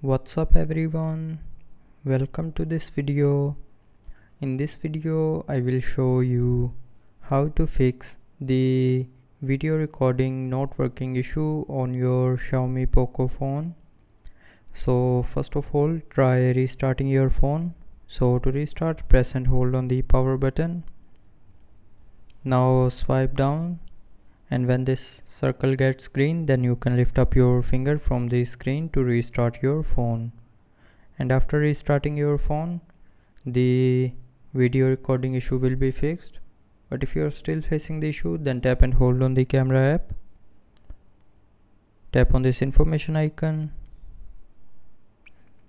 What's up everyone, welcome to this video. In this video I will show you how to fix the video recording not working issue on your Xiaomi POCO phone. So first of all, try restarting your phone. So to restart, press and hold on the power button. Now swipe down, and when this circle gets green, then you can lift up your finger from the screen to restart your phone. And after restarting your phone, the video recording issue will be fixed. But if you are still facing the issue, then tap and hold on the camera app. Tap on this information icon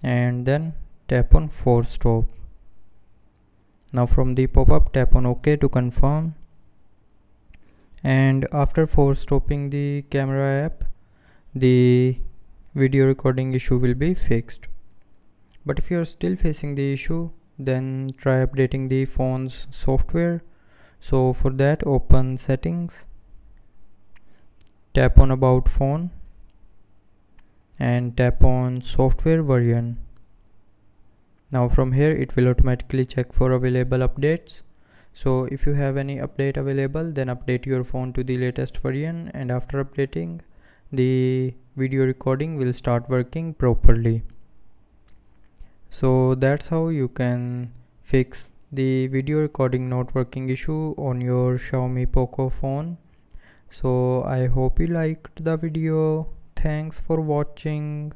and then tap on force stop. Now from the pop-up, tap on OK to confirm. And after force stopping the camera app, the video recording issue will be fixed. But if you are still facing the issue, then try updating the phone's software. So for that, open settings, tap on about phone and tap on software version. Now from here it will automatically check for available updates. So if you have any update available, then update your phone to the latest version, and after updating, the video recording will start working properly. So that's how you can fix the video recording not working issue on your Xiaomi POCO phone. So I hope you liked the video. Thanks for watching.